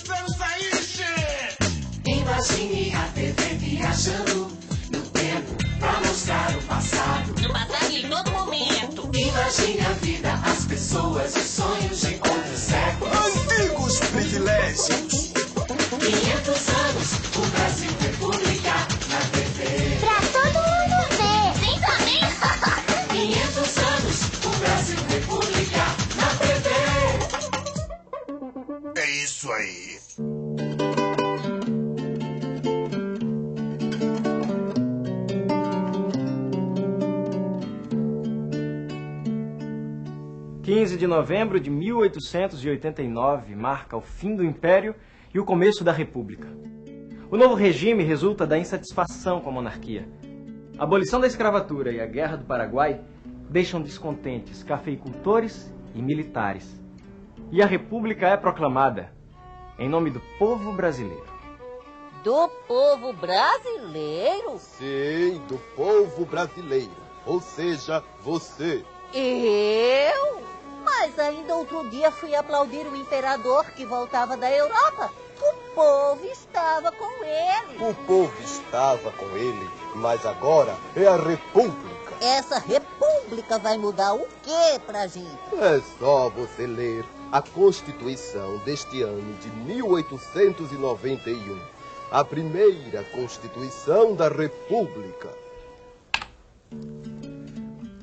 estamos aí, che! Imagine a TV viajando no tempo pra mostrar o passado. No passado em todo momento. Imagine a vida, as pessoas, os sonhos de outros séculos. Antigos privilégios. 500 anos, o Brasil República na TV. Pra todo mundo ver. Sim, também. 500 anos, o Brasil República na TV. É isso aí. De novembro de 1889 marca o fim do Império e o começo da República. O novo regime resulta da insatisfação com a monarquia. A abolição da escravatura e a Guerra do Paraguai deixam descontentes cafeicultores e militares. E a República é proclamada em nome do povo brasileiro. Do povo brasileiro? Sim, do povo brasileiro. Ou seja, você. Eu? Mas ainda outro dia fui aplaudir o imperador que voltava da Europa. O povo estava com ele. O povo estava com ele, mas agora é a República. Essa república vai mudar o quê pra gente? É só você ler a Constituição deste ano de 1891. A primeira Constituição da República.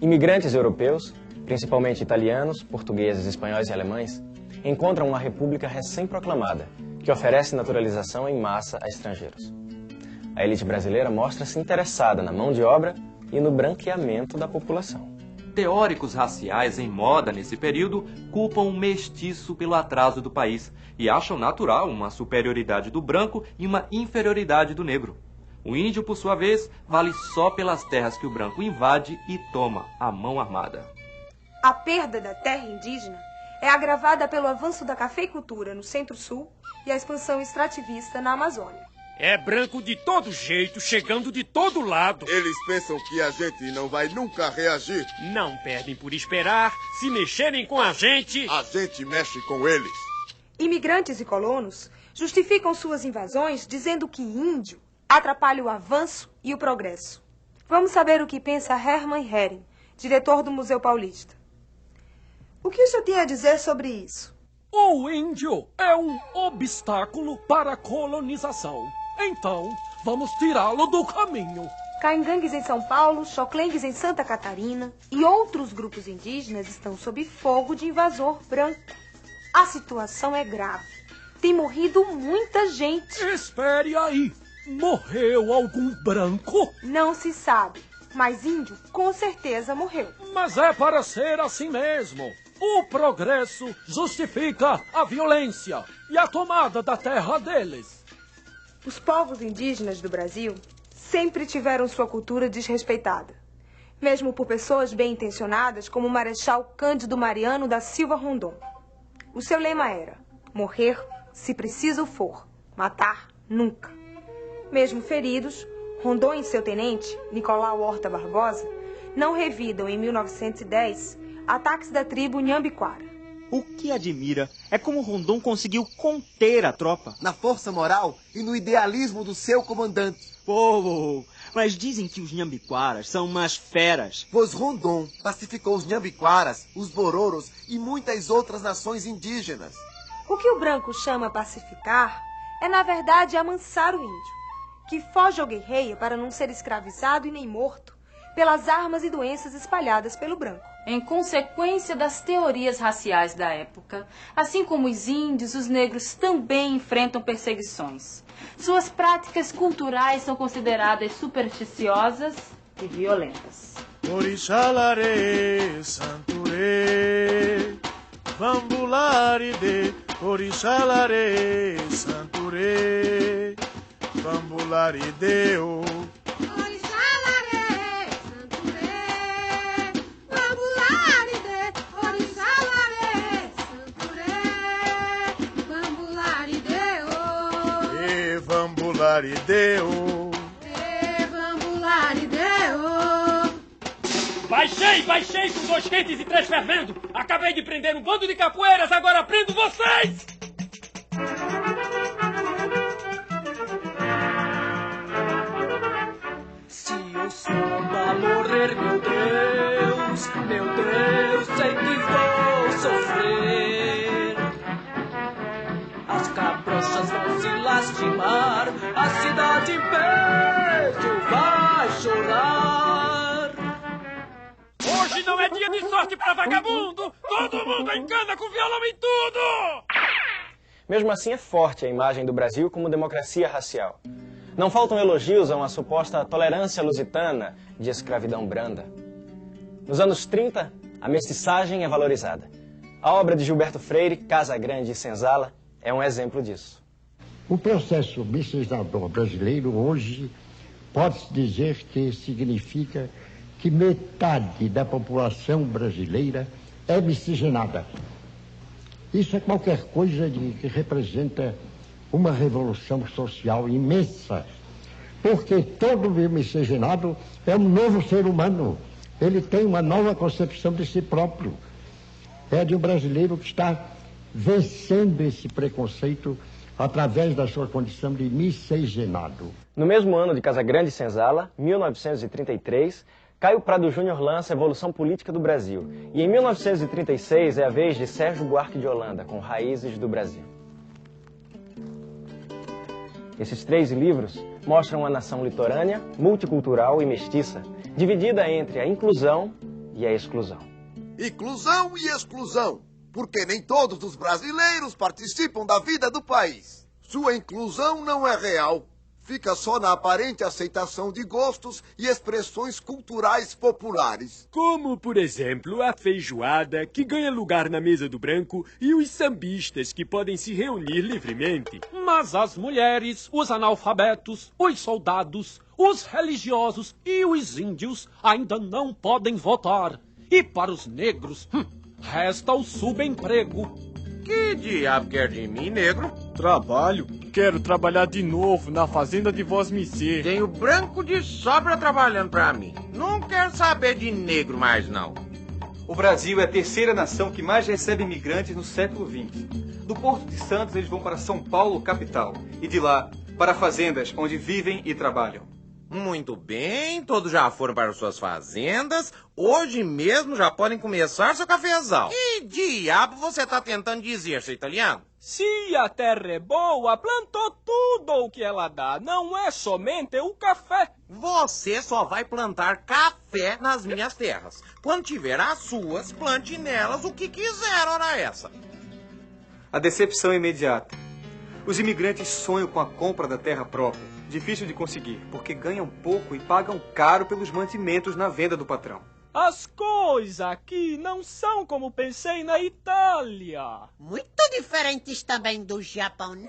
Imigrantes europeus, principalmente italianos, portugueses, espanhóis e alemães, encontram uma república recém-proclamada, que oferece naturalização em massa a estrangeiros. A elite brasileira mostra-se interessada na mão de obra e no branqueamento da população. Teóricos raciais em moda nesse período culpam o mestiço pelo atraso do país e acham natural uma superioridade do branco e uma inferioridade do negro. O índio, por sua vez, vale só pelas terras que o branco invade e toma à mão armada. A perda da terra indígena é agravada pelo avanço da cafeicultura no Centro-Sul e a expansão extrativista na Amazônia. É branco de todo jeito, chegando de todo lado. Eles pensam que a gente não vai nunca reagir. Não perdem por esperar. Se mexerem com a gente mexe com eles. Imigrantes e colonos justificam suas invasões dizendo que índio atrapalha o avanço e o progresso. Vamos saber o que pensa Hermann Hering, diretor do Museu Paulista. O que o senhor tem a dizer sobre isso? O índio é um obstáculo para a colonização. Então, vamos tirá-lo do caminho. Caingangues em São Paulo, Xoclengues em Santa Catarina e outros grupos indígenas estão sob fogo de invasor branco. A situação é grave. Tem morrido muita gente. Espere aí. Morreu algum branco? Não se sabe, mas índio com certeza morreu. Mas é para ser assim mesmo. O progresso justifica a violência e a tomada da terra deles. Os povos indígenas do Brasil sempre tiveram sua cultura desrespeitada, mesmo por pessoas bem-intencionadas como o Marechal Cândido Mariano da Silva Rondon. O seu lema era: morrer se preciso for, matar nunca. Mesmo feridos, Rondon e seu tenente, Nicolau Horta Barbosa, não revidam em 1910 ataques da tribo Nhambiquara. O que admira é como Rondon conseguiu conter a tropa. Na força moral e no idealismo do seu comandante. Mas dizem que os Nhambiquaras são umas feras. Pois Rondon pacificou os Nhambiquaras, os Bororos e muitas outras nações indígenas. O que o branco chama pacificar é, na verdade, amansar o índio, que foge ou guerreia para não ser escravizado e nem morto pelas armas e doenças espalhadas pelo branco. Em consequência das teorias raciais da época, assim como os índios, os negros também enfrentam perseguições. Suas práticas culturais são consideradas supersticiosas e violentas. Orixalare, santure, bambularide, orixalare, santure, bambularide, Vambularideu. Baixei com 2 quentes e 3 fervendo. Acabei de prender um bando de capoeiras, agora prendo vocês! Hoje não é dia de sorte pra vagabundo! Todo mundo encana com violão e tudo! Mesmo assim, é forte a imagem do Brasil como democracia racial. Não faltam elogios a uma suposta tolerância lusitana de escravidão branda. Nos anos 30, a mestiçagem é valorizada. A obra de Gilberto Freire, Casa Grande e Senzala, é um exemplo disso. O processo miscigenador brasileiro hoje pode-se dizer que significa que metade da população brasileira é miscigenada. Isso é qualquer coisa que representa uma revolução social imensa, porque todo miscigenado é um novo ser humano. Ele tem uma nova concepção de si próprio. É de um brasileiro que está vencendo esse preconceito através da sua condição de miscigenado. No mesmo ano de Casa Grande e Senzala, 1933, Caio Prado Júnior lança a Evolução Política do Brasil. E em 1936 é a vez de Sérgio Buarque de Holanda, com Raízes do Brasil. Esses 3 livros mostram uma nação litorânea, multicultural e mestiça, dividida entre a inclusão e a exclusão. Inclusão e exclusão, porque nem todos os brasileiros participam da vida do país. Sua inclusão não é real. Fica só na aparente aceitação de gostos e expressões culturais populares. Como, por exemplo, a feijoada, que ganha lugar na mesa do branco, e os sambistas, que podem se reunir livremente. Mas as mulheres, os analfabetos, os soldados, os religiosos e os índios ainda não podem votar. E para os negros, resta o subemprego. Que diabo quer de mim, negro? Trabalho. Quero trabalhar de novo na fazenda de Vosmecê. Tenho branco de sobra trabalhando pra mim. Não quero saber de negro mais, não. O Brasil é a terceira nação que mais recebe imigrantes no século XX. Do Porto de Santos, eles vão para São Paulo, capital. E de lá, para fazendas, onde vivem e trabalham. Muito bem, todos já foram para suas fazendas. Hoje mesmo já podem começar seu cafezal. Que diabo você está tentando dizer, seu italiano? Se a terra é boa, plantou tudo o que ela dá. Não é somente o café. Você só vai plantar café nas minhas terras. Quando tiver as suas, plante nelas o que quiser, ora essa. A decepção é imediata. Os imigrantes sonham com a compra da terra própria. Difícil de conseguir, porque ganham pouco e pagam caro pelos mantimentos na venda do patrão. As coisas aqui não são como pensei na Itália. Muito diferentes também do Japão, né?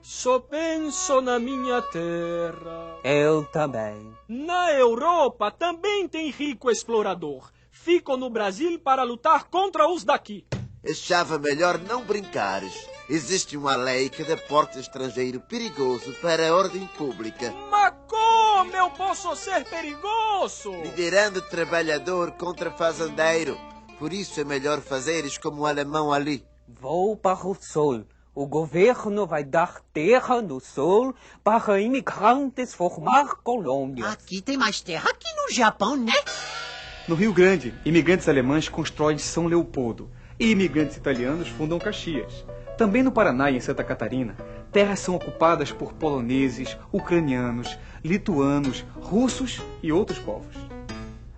Só penso na minha terra. Eu também. Na Europa também tem rico explorador. Fico no Brasil para lutar contra os daqui. Achava melhor não brincares. Existe uma lei que deporta estrangeiro perigoso para a ordem pública. Mas como eu posso ser perigoso? Liderando trabalhador contra fazendeiro. Por isso é melhor fazeres como o alemão ali. Vou para o sul. O governo vai dar terra no sul para imigrantes formar colônias. Aqui tem mais terra que no Japão, né? No Rio Grande, imigrantes alemães constroem São Leopoldo e imigrantes italianos fundam Caxias. Também no Paraná e em Santa Catarina, terras são ocupadas por poloneses, ucranianos, lituanos, russos e outros povos.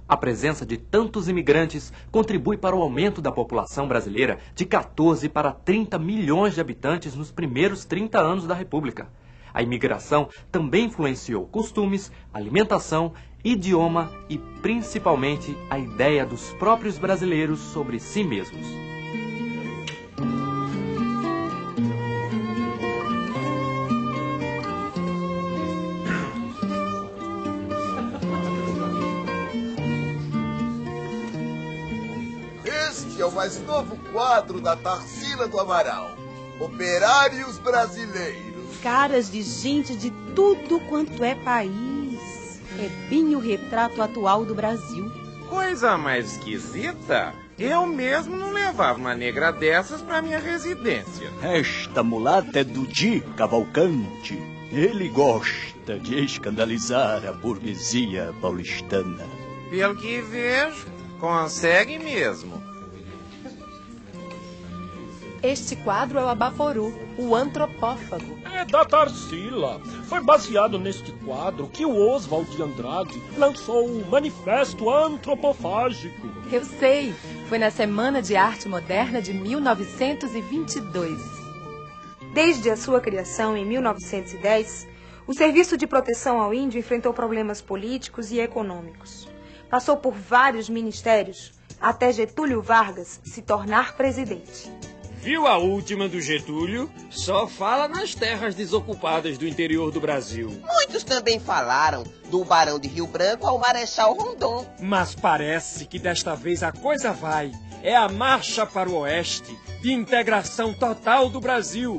A presença de tantos imigrantes contribui para o aumento da população brasileira de 14 para 30 milhões de habitantes nos primeiros 30 anos da República. A imigração também influenciou costumes, alimentação, idioma e, principalmente, a ideia dos próprios brasileiros sobre si mesmos. Este é o mais novo quadro da Tarsila do Amaral. Operários brasileiros. Caras de gente de tudo quanto é país. É bem o retrato atual do Brasil. Coisa mais esquisita. Eu mesmo não levava uma negra dessas pra minha residência. Esta mulata é do Di Cavalcante. Ele gosta de escandalizar a burguesia paulistana. Pelo que vejo, consegue mesmo. Este quadro é o Abaforu, o antropófago. É da Tarsila. Foi baseado neste quadro que o Oswald de Andrade lançou o Manifesto Antropofágico. Eu sei, foi na Semana de Arte Moderna de 1922. Desde a sua criação em 1910, o Serviço de Proteção ao Índio enfrentou problemas políticos e econômicos. Passou por vários ministérios, até Getúlio Vargas se tornar presidente. Viu a última do Getúlio? Só fala nas terras desocupadas do interior do Brasil. Muitos também falaram do Barão de Rio Branco ao Marechal Rondon. Mas parece que desta vez a coisa vai. É a marcha para o oeste, de integração total do Brasil.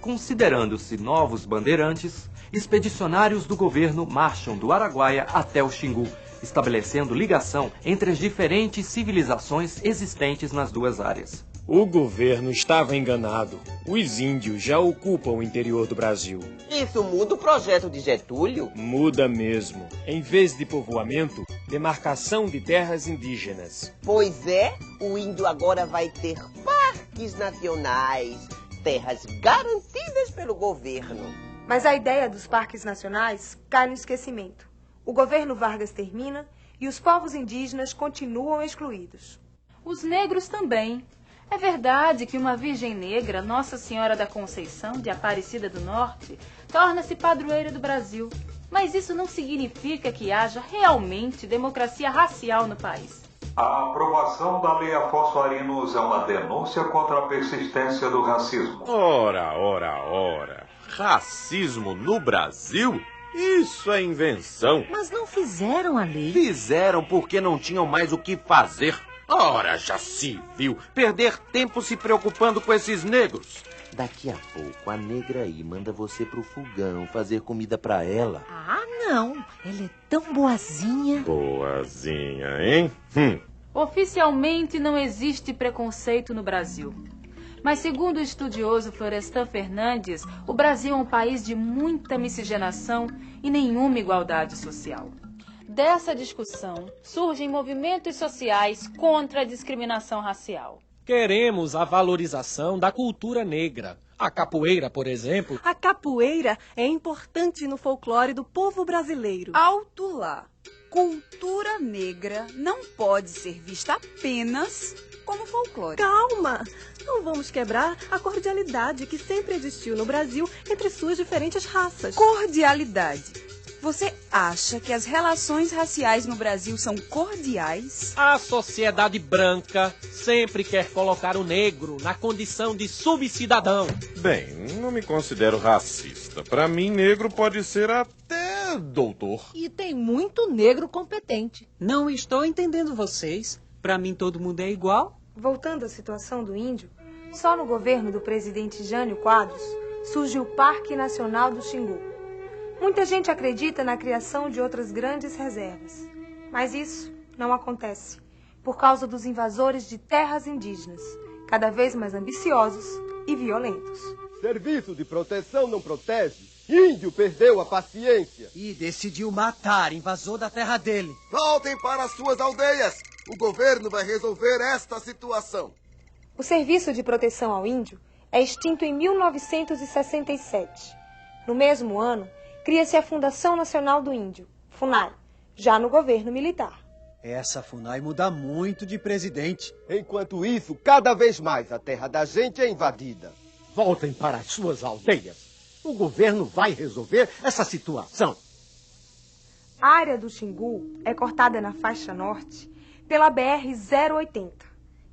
Considerando-se novos bandeirantes, expedicionários do governo marcham do Araguaia até o Xingu, estabelecendo ligação entre as diferentes civilizações existentes nas duas áreas. O governo estava enganado. Os índios já ocupam o interior do Brasil. Isso muda o projeto de Getúlio? Muda mesmo. Em vez de povoamento, demarcação de terras indígenas. Pois é, o índio agora vai ter parques nacionais, terras garantidas pelo governo. Mas a ideia dos parques nacionais cai no esquecimento. O governo Vargas termina e os povos indígenas continuam excluídos. Os negros também. É verdade que uma virgem negra, Nossa Senhora da Conceição, de Aparecida do Norte, torna-se padroeira do Brasil. Mas isso não significa que haja realmente democracia racial no país. A aprovação da Lei Afonso Arinos é uma denúncia contra a persistência do racismo. Ora. Racismo no Brasil? Isso é invenção. Mas não fizeram a lei. Fizeram porque não tinham mais o que fazer. Ora, já se viu perder tempo se preocupando com esses negros. Daqui a pouco a negra aí manda você pro fogão fazer comida pra ela. Ah, não. Ela é tão boazinha. Boazinha, hein? Oficialmente não existe preconceito no Brasil. Mas segundo o estudioso Florestan Fernandes, o Brasil é um país de muita miscigenação e nenhuma igualdade social. Dessa discussão surgem movimentos sociais contra a discriminação racial. Queremos a valorização da cultura negra. A capoeira, por exemplo. A capoeira é importante no folclore do povo brasileiro. Alto lá. Cultura negra não pode ser vista apenas como folclore. Calma! Não vamos quebrar a cordialidade que sempre existiu no Brasil entre suas diferentes raças. Cordialidade. Você acha que as relações raciais no Brasil são cordiais? A sociedade branca sempre quer colocar o negro na condição de subcidadão. Bem, não me considero racista. Para mim, negro pode ser até doutor. E tem muito negro competente. Não estou entendendo vocês. Para mim, todo mundo é igual. Voltando à situação do índio, só no governo do presidente Jânio Quadros surge o Parque Nacional do Xingu. Muita gente acredita na criação de outras grandes reservas, mas isso não acontece por causa dos invasores de terras indígenas, cada vez mais ambiciosos e violentos. Serviço de proteção não protege. Índio perdeu a paciência. E decidiu matar invasor da terra dele. Voltem para as suas aldeias. O governo vai resolver esta situação. O Serviço de Proteção ao Índio é extinto em 1967. No mesmo ano, cria-se a Fundação Nacional do Índio, FUNAI, já no governo militar. Essa FUNAI muda muito de presidente. Enquanto isso, cada vez mais a terra da gente é invadida. Voltem para as suas aldeias. O governo vai resolver essa situação. A área do Xingu é cortada na faixa norte pela BR-080,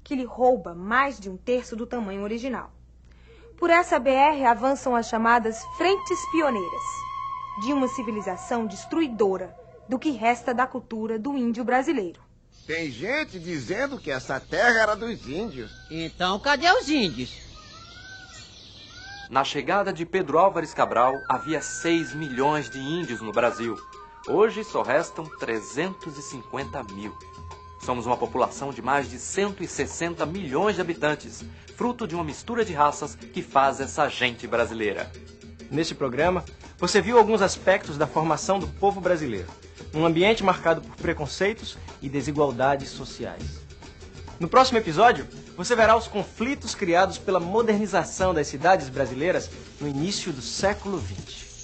que lhe rouba mais de 1/3 do tamanho original. Por essa BR avançam as chamadas Frentes Pioneiras, de uma civilização destruidora do que resta da cultura do índio brasileiro. Tem gente dizendo que essa terra era dos índios. Então, cadê os índios? Na chegada de Pedro Álvares Cabral, havia 6 milhões de índios no Brasil. Hoje só restam 350 mil. Somos uma população de mais de 160 milhões de habitantes, fruto de uma mistura de raças que faz essa gente brasileira. Neste programa, você viu alguns aspectos da formação do povo brasileiro, num ambiente marcado por preconceitos e desigualdades sociais. No próximo episódio, você verá os conflitos criados pela modernização das cidades brasileiras no início do século XX.